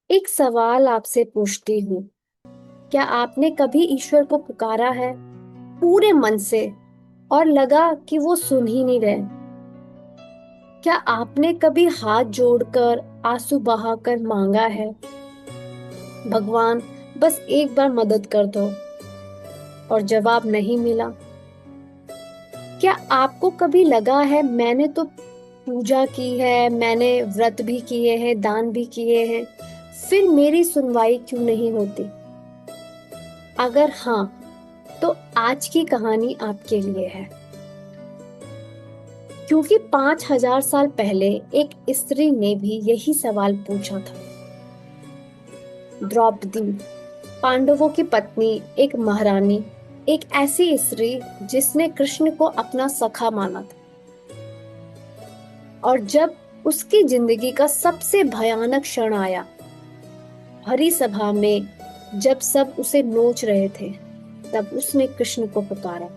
एक सवाल आपसे पूछती हूँ। क्या आपने कभी ईश्वर को पुकारा है पूरे मन से और लगा कि वो सुन ही नहीं रहे? क्या आपने कभी हाथ जोड़कर आंसू बहाकर मांगा है, भगवान बस एक बार मदद कर दो, और जवाब नहीं मिला? क्या आपको कभी लगा है मैंने तो पूजा की है, मैंने व्रत भी किए हैं, दान भी किए हैं, फिर मेरी सुनवाई क्यों नहीं होती? अगर हाँ, तो आज की कहानी आपके लिए है। क्योंकि 5,000 साल पहले एक स्त्री ने भी यही सवाल पूछा था। द्रौपदी, पांडवों की पत्नी, एक महारानी, एक ऐसी स्त्री जिसने कृष्ण को अपना सखा माना था। और जब उसकी जिंदगी का सबसे भयानक क्षण आया, हरी सभा में, जब सब उसे नोच रहे थे, तब उसने कृष्ण को पुकारा,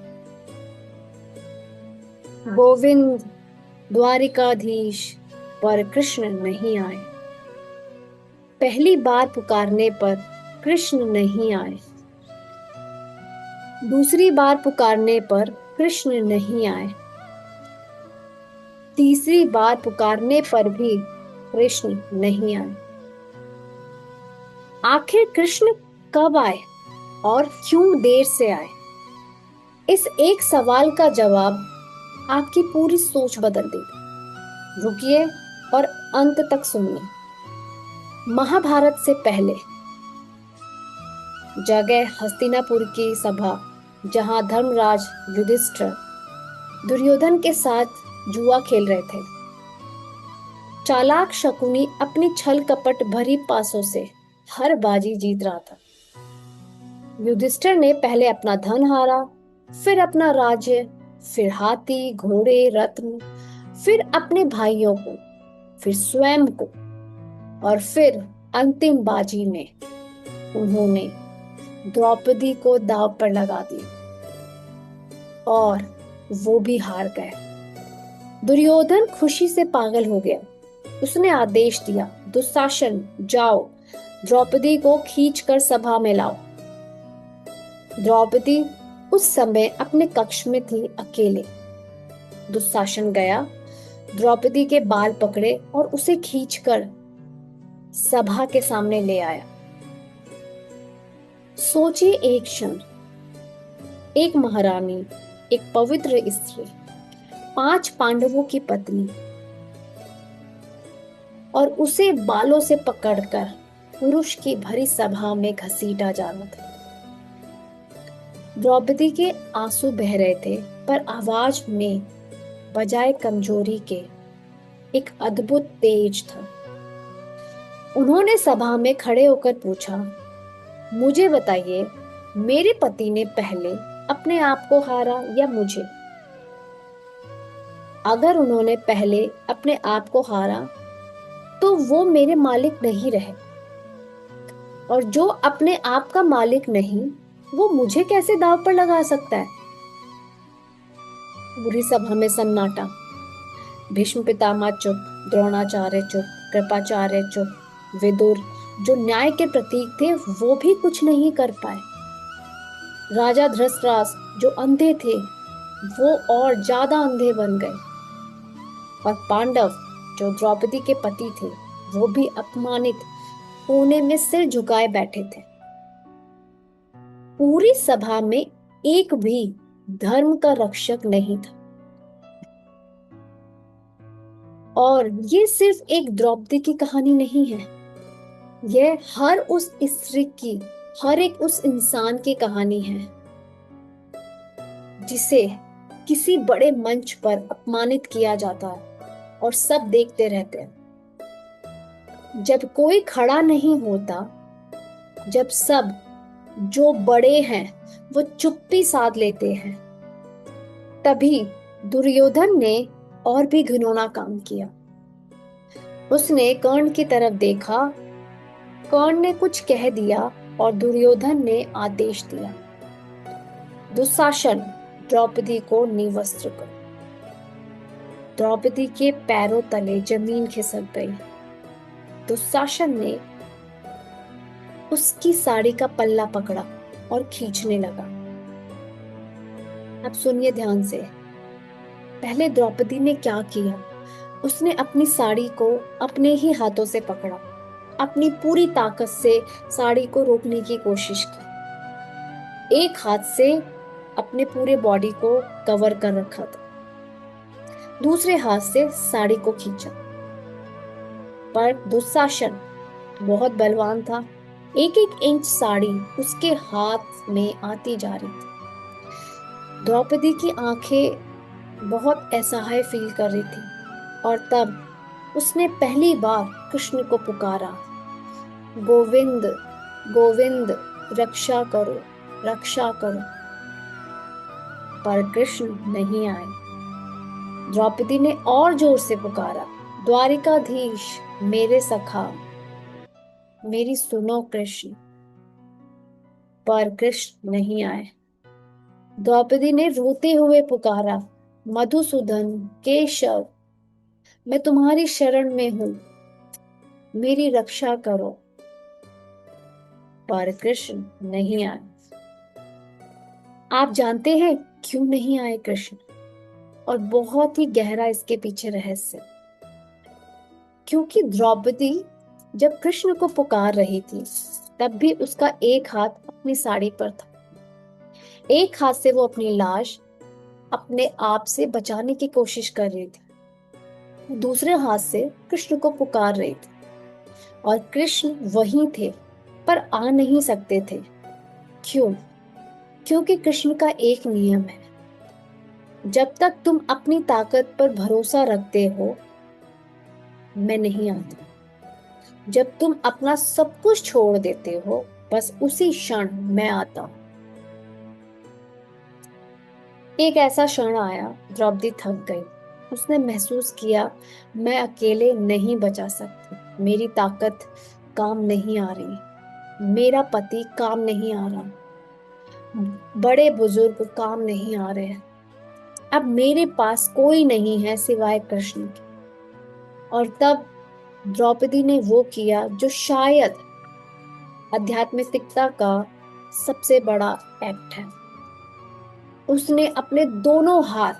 गोविंद द्वारिकाधीश। पर कृष्ण नहीं आए। पहली बार पुकारने पर कृष्ण नहीं आए। दूसरी बार पुकारने पर कृष्ण नहीं आए। तीसरी बार पुकारने पर भी कृष्ण नहीं आए। आखिर कृष्ण कब आए और क्यों देर से आए? इस एक सवाल का जवाब आपकी पूरी सोच बदल देगा। रुकिए और अंत तक सुनिए। महाभारत से पहले, जगह हस्तिनापुर की सभा, जहां धर्मराज युधिष्ठिर दुर्योधन के साथ जुआ खेल रहे थे। चालाक शकुनी अपनी छल कपट भरी पासों से हर बाजी जीत रहा था। युधिष्ठिर ने पहले अपना धन हारा, फिर अपना राज्य, फिर हाथी घोड़े रत्न, फिर अपने भाइयों को, फिर स्वयं को, और फिर अंतिम बाजी में उन्होंने द्रौपदी को दांव पर लगा दिया, और वो भी हार गए। दुर्योधन खुशी से पागल हो गया। उसने आदेश दिया, दुशासन, जाओ, द्रौपदी को खींचकर सभा में लाओ। द्रौपदी उस समय अपने कक्ष में थी, अकेले। दुशासन गया, द्रौपदी के बाल पकड़े और उसे खींचकर सभा के सामने ले आया। सोचिए एक क्षण, एक महारानी, एक पवित्र स्त्री, 5 पांडवों की पत्नी, और उसे बालों से पकड़कर पुरुष की भरी सभा में घसीटा जा रहा था। द्रौपदी के आंसू बह रहे थे, पर आवाज में बजाय कमजोरी के एक अद्भुत तेज था। उन्होंने सभा में खड़े होकर पूछा, मुझे बताइए, मेरे पति ने पहले अपने आप को हारा या मुझे? अगर उन्होंने पहले अपने आप को हारा, तो वो मेरे मालिक नहीं रहे, और जो अपने आप का मालिक नहीं, वो मुझे कैसे दांव पर लगा सकता है? पूरी सभा में सन्नाटा। भीष्म पितामह चुप, द्रोणाचार्य चुप, कृपाचार्य चुप, विदुर जो न्याय के प्रतीक थे वो भी कुछ नहीं कर पाए। राजा धृतराष्ट्र जो अंधे थे वो और ज्यादा अंधे बन गए, और पांडव जो द्रौपदी के पति थे वो भी अपमानित कोने में सिर झुकाए बैठे थे। पूरी सभा में एक भी धर्म का रक्षक नहीं था। और ये सिर्फ एक द्रौपदी की कहानी नहीं है, यह हर उस स्त्री की, हर एक उस इंसान की कहानी है जिसे किसी बड़े मंच पर अपमानित किया जाता है और सब देखते रहते हैं। जब कोई खड़ा नहीं होता, जब सब जो बड़े हैं वो चुप्पी साध लेते हैं, तभी दुर्योधन ने और भी घिनौना काम किया। उसने कर्ण की तरफ देखा, कर्ण ने कुछ कह दिया और दुर्योधन ने आदेश दिया, दुशासन, द्रौपदी को निवस्त्र करो। द्रौपदी के पैरों तले जमीन खिसक गई। दुशासन ने उसकी साड़ी का पल्ला पकड़ा और खींचने लगा। अब सुनिए ध्यान से। पहले द्रौपदी ने क्या किया, उसने अपनी साड़ी को अपने ही हाथों से पकड़ा, अपनी पूरी ताकत से साड़ी को रोकने की कोशिश की। एक हाथ से अपने पूरे बॉडी को कवर कर रखा था, दूसरे हाथ से साड़ी को खींचा। पर दुशासन बहुत बलवान था। एक एक इंच साड़ी उसके हाथ में आती जा रही थी। द्रौपदी की आंखें बहुत असहाय फील कर रही थी और तब उसने पहली बार कृष्ण को पुकारा, गोविंद गोविंद, रक्षा करो, रक्षा करो। पर कृष्ण नहीं आए। द्रौपदी ने और जोर से पुकारा, द्वारिकाधीश, मेरे सखा, मेरी सुनो कृष्ण। पर कृष्ण नहीं आए। द्रौपदी ने रोते हुए पुकारा, मधुसूदन, केशव, मैं तुम्हारी शरण में हूं, मेरी रक्षा करो। पर कृष्ण नहीं आए। आप जानते हैं क्यों नहीं आए कृष्ण? और बहुत ही गहरा इसके पीछे रहस्य। क्योंकि द्रौपदी जब कृष्ण को पुकार रही थी तब भी उसका एक हाथ अपनी साड़ी पर था। एक हाथ से वो अपनी लाश अपने आप से बचाने की कोशिश कर रही थी, दूसरे हाथ से कृष्ण को पुकार रही थी। और कृष्ण वहीं थे पर आ नहीं सकते थे। क्यों? क्योंकि कृष्ण का एक नियम है, जब तक तुम अपनी ताकत पर भरोसा रखते हो, मैं नहीं आता। जब तुम अपना सब कुछ छोड़ देते हो, बस उसी क्षण मैं आता हूं। एक ऐसा क्षण आया, द्रौपदी थक गई। उसने महसूस किया, मैं अकेले नहीं बचा सकती। मेरी ताकत काम नहीं आ रही, मेरा पति काम नहीं आ रहा, बड़े बुजुर्ग काम नहीं आ रहे हैं। अब मेरे पास कोई नहीं है सिवाय कृष्ण के। और तब द्रौपदी ने वो किया जो शायद आध्यात्मिकता का सबसे बड़ा एक्ट है। उसने अपने दोनों हाथ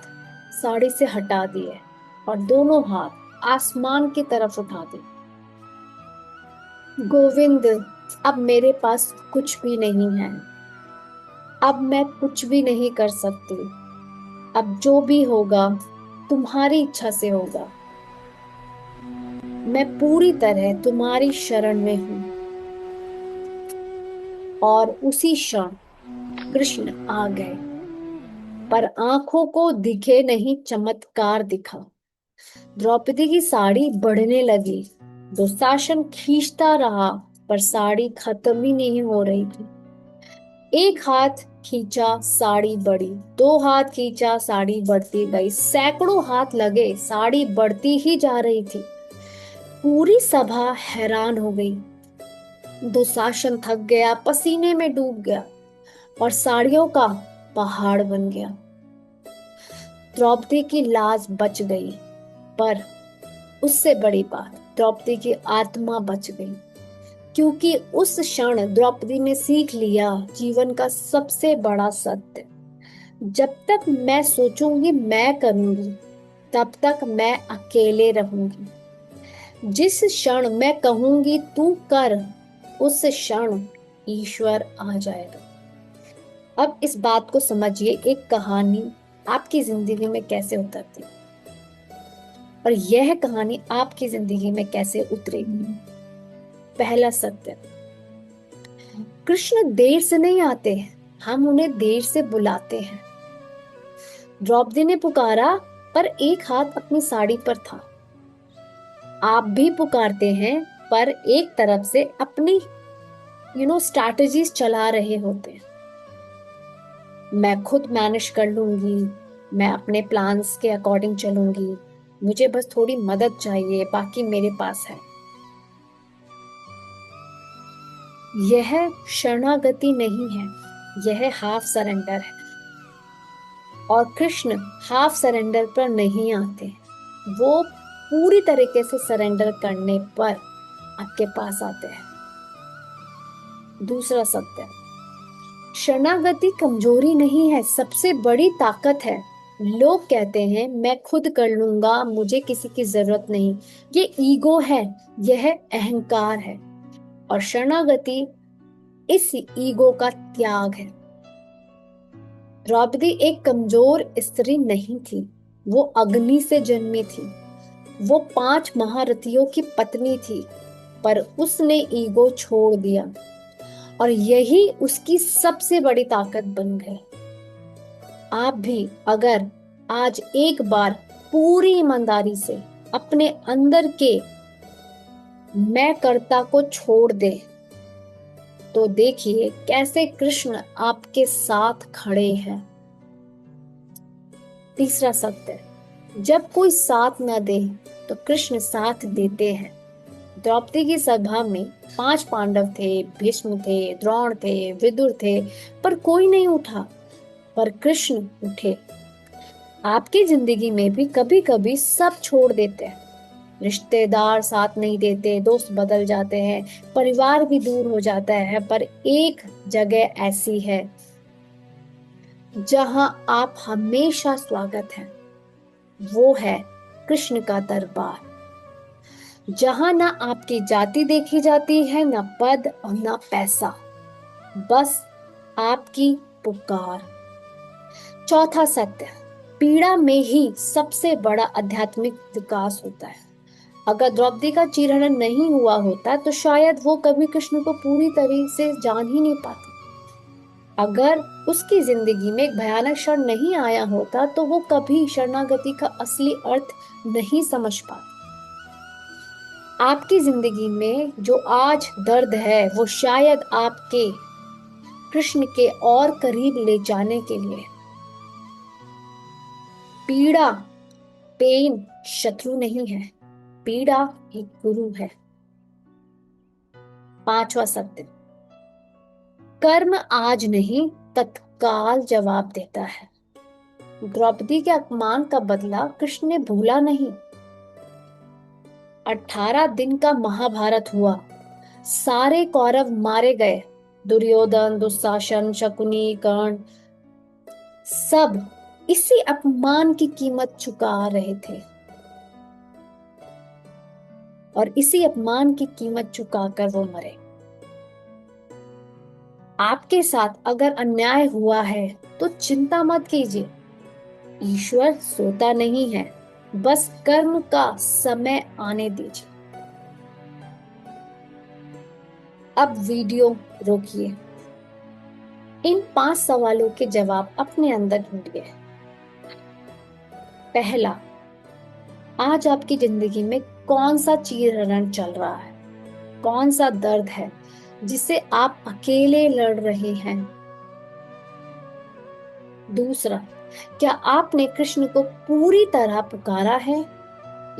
साड़ी से हटा दिए और दोनों हाथ आसमान की तरफ उठा दिए। गोविंद, अब मेरे पास कुछ भी नहीं है। अब मैं कुछ भी नहीं कर सकती। अब जो भी होगा तुम्हारी इच्छा से होगा। मैं पूरी तरह तुम्हारी शरण में हूं। और उसी क्षण कृष्ण आ गए। पर आंखों को दिखे नहीं, चमत्कार दिखा। द्रौपदी की साड़ी बढ़ने लगी। दुशासन खींचता रहा पर साड़ी खत्म ही नहीं हो रही थी। एक हाथ खींचा, साड़ी बढ़ी, दो हाथ खींचा, साड़ी बढ़ती गई, सैकड़ों हाथ लगे, साड़ी बढ़ती ही जा रही थी। पूरी सभा हैरान हो गई। दुशासन थक गया, पसीने में डूब गया और साड़ियों का पहाड़ बन गया। द्रौपदी की लाज बच गई, पर उससे बड़ी बात, द्रौपदी की आत्मा बच गई। क्योंकि उस क्षण द्रौपदी ने सीख लिया जीवन का सबसे बड़ा सत्य, जब तक मैं सोचूंगी मैं करूंगी, तब तक मैं अकेले रहूंगी। जिस क्षण मैं कहूंगी तू कर, उस क्षण ईश्वर आ जाएगा। अब इस बात को समझिए, एक कहानी आपकी जिंदगी में कैसे उतरती और यह कहानी आपकी जिंदगी में कैसे उतरेगी। पहला सत्य, कृष्ण देर से नहीं आते, हम उन्हें देर से बुलाते हैं। द्रौपदी ने पुकारा पर एक हाथ अपनी साड़ी पर था। आप भी पुकारते हैं पर एक तरफ से अपनी स्ट्रैटेजीज चला रहे होते हैं। मैं खुद मैनेज कर लूंगी, मैं अपने प्लान्स के अकॉर्डिंग चलूंगी, मुझे बस थोड़ी मदद चाहिए, बाकी मेरे पास है। यह शरणागति नहीं है, यह हाफ सरेंडर है। और कृष्ण हाफ सरेंडर पर नहीं आते, वो पूरी तरीके से सरेंडर करने पर आपके पास आते हैं। दूसरा सत्य, शरणागति कमजोरी नहीं है, सबसे बड़ी ताकत है। लोग कहते हैं मैं खुद कर लूंगा, मुझे किसी की जरूरत नहीं। ये ईगो है, यह अहंकार है। और शरणागति इस ईगो का त्याग है। द्रौपदी एक कमजोर स्त्री नहीं थी, वो अग्नि से जन्मी थी। वो 5 महारथियों की पत्नी थी, पर उसने ईगो छोड़ दिया और यही उसकी सबसे बड़ी ताकत बन गई। आप भी अगर आज एक बार पूरी ईमानदारी से अपने अंदर के मैं कर्ता को छोड़ दे, तो देखिए कैसे कृष्ण आपके साथ खड़े हैं। तीसरा सत्य, जब कोई साथ न दे तो कृष्ण साथ देते हैं। द्रौपदी की सभा में 5 पांडव थे, भीष्म थे, द्रोण थे, विदुर थे, पर कोई नहीं उठा, पर कृष्ण उठे। आपकी जिंदगी में भी कभी कभी सब छोड़ देते हैं। रिश्तेदार साथ नहीं देते, दोस्त बदल जाते हैं, परिवार भी दूर हो जाता है, पर एक जगह ऐसी है जहां आप हमेशा स्वागत हैं। वो है कृष्ण का दरबार, जहां ना आपकी जाति देखी जाती है, ना पद और ना पैसा, बस आपकी पुकार। चौथा सत्य, पीड़ा में ही सबसे बड़ा आध्यात्मिक विकास होता है। अगर द्रौपदी का चीरहरण नहीं हुआ होता तो शायद वो कभी कृष्ण को पूरी तरह से जान ही नहीं पाती। अगर उसकी जिंदगी में एक भयानक क्षण नहीं आया होता तो वो कभी शरणागति का असली अर्थ नहीं समझ पाती। आपकी जिंदगी में जो आज दर्द है वो शायद आपके कृष्ण के और करीब ले जाने के लिए। पीड़ा, पेन शत्रु नहीं है, पीड़ा एक गुरु है। पांचवा सत्य, कर्म आज नहीं तत्काल जवाब देता है। द्रौपदी के अपमान का बदला कृष्ण ने भूला नहीं। 18 दिन का महाभारत हुआ, सारे कौरव मारे गए, दुर्योधन, दुशासन, शकुनी, कर्ण, सब इसी अपमान की कीमत चुका रहे थे और इसी अपमान की कीमत चुकाकर वो मरे। आपके साथ अगर अन्याय हुआ है तो चिंता मत कीजिए, ईश्वर सोता नहीं है, बस कर्म का समय आने दीजिए। अब वीडियो रोकिए, इन 5 सवालों के जवाब अपने अंदर ढूंढिए। पहला, आज आपकी जिंदगी में कौन सा चीरहरण चल रहा है, कौन सा दर्द है जिसे आप अकेले लड़ रहे हैं। दूसरा, क्या आपने कृष्ण को पूरी तरह पुकारा है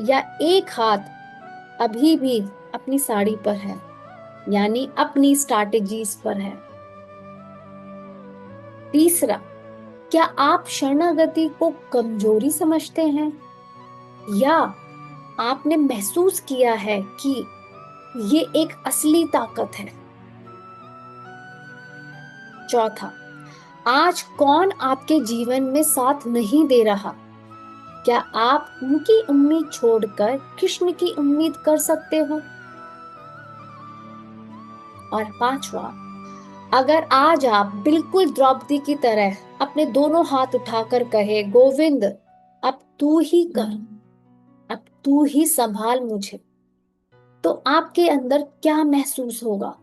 या एक हाथ अभी भी अपनी साड़ी पर है, यानी अपनी स्ट्रैटेजीज पर है। तीसरा, क्या आप शरणागति को कमजोरी समझते हैं या आपने महसूस किया है कि ये एक असली ताकत है। चौथा, आज कौन आपके जीवन में साथ नहीं दे रहा, क्या आप उनकी उम्मीद छोड़कर कृष्ण की उम्मीद कर सकते हो। और पांचवा, अगर आज आप बिल्कुल द्रौपदी की तरह अपने दोनों हाथ उठाकर कहे गोविंद अब तू ही कर, अब तू ही संभाल मुझे, तो आपके अंदर क्या महसूस होगा।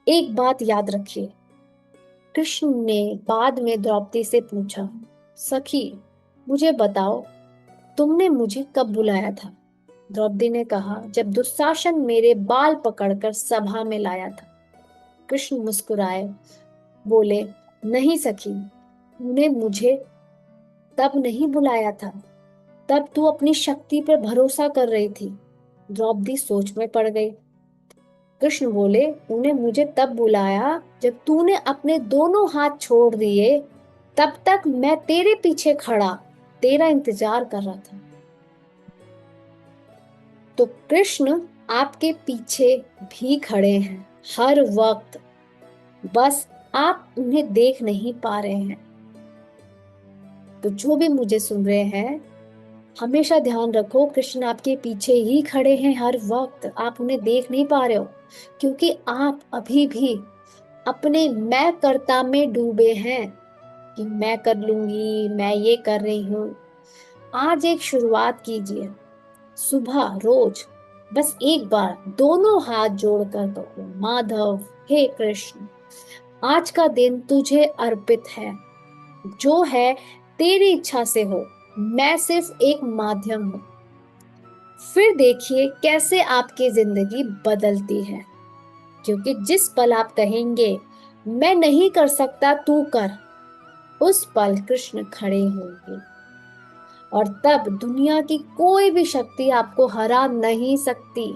एक बात याद रखिए, कृष्ण ने बाद में द्रौपदी से पूछा, सखी मुझे बताओ तुमने मुझे कब बुलाया था। द्रौपदी ने कहा, जब दुशासन मेरे बाल पकड़कर सभा में लाया था। कृष्ण मुस्कुराए, बोले, नहीं सखी, तूने मुझे तब नहीं बुलाया था, तब तू अपनी शक्ति पर भरोसा कर रही थी। द्रौपदी सोच में पड़ गई। कृष्ण बोले, तूने मुझे तब बुलाया जब तूने अपने दोनों हाथ छोड़ दिए, तब तक मैं तेरे पीछे खड़ा तेरा इंतजार कर रहा था। तो कृष्ण आपके पीछे भी खड़े हैं हर वक्त, बस आप उन्हें देख नहीं पा रहे हैं। तो जो भी मुझे सुन रहे हैं, हमेशा ध्यान रखो, कृष्ण आपके पीछे ही खड़े हैं हर वक्त, आप उन्हें देख नहीं पा रहे हो क्योंकि आप अभी भी अपने मैं कर्ता में डूबे हैं कि मैं कर लूंगी, मैं ये कर रही हूँ। आज एक शुरुआत कीजिए, सुबह रोज बस एक बार दोनों हाथ जोड़कर कहो, माधव, हे कृष्ण, आज का दिन तुझे अर्पित है, जो है तेरी इच्छा से हो, मैं सिर्फ एक माध्यम हूँ। फिर देखिए कैसे आपकी जिंदगी बदलती है, क्योंकि जिस पल आप कहेंगे मैं नहीं कर सकता तू कर, उस पल कृष्ण खड़े होंगे और तब दुनिया की कोई भी शक्ति आपको हरा नहीं सकती,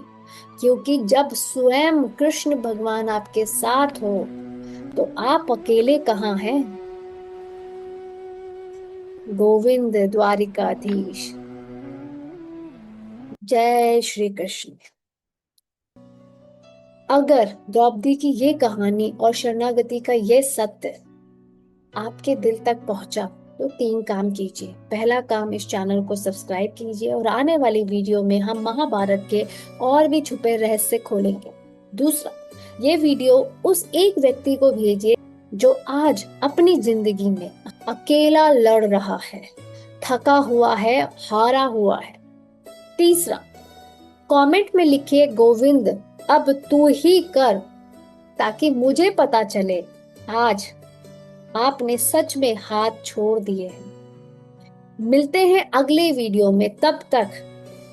क्योंकि जब स्वयं कृष्ण भगवान आपके साथ हो तो आप अकेले कहाँ हैं। गोविंद द्वारिकाधीश। जय श्री कृष्ण। अगर द्रौपदी की ये कहानी और शरणागति का ये सत्य आपके दिल तक पहुंचा तो 3 काम कीजिए। पहला काम, इस चैनल को सब्सक्राइब कीजिए और आने वाली वीडियो में हम महाभारत के और भी छुपे रहस्य खोलेंगे। दूसरा, ये वीडियो उस एक व्यक्ति को भेजिए जो आज अपनी जिंदगी में अकेला लड़ रहा है, थका हुआ है, हारा हुआ है। तीसरा, कमेंट में लिखिए गोविंद अब तू ही कर, ताकि मुझे पता चले आज आपने सच में हाथ छोड़ दिए हैं। मिलते हैं अगले वीडियो में, तब तक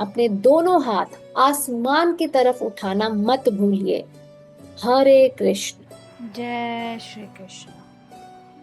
अपने दोनों हाथ आसमान की तरफ उठाना मत भूलिए। हरे कृष्ण। जय श्री कृष्ण।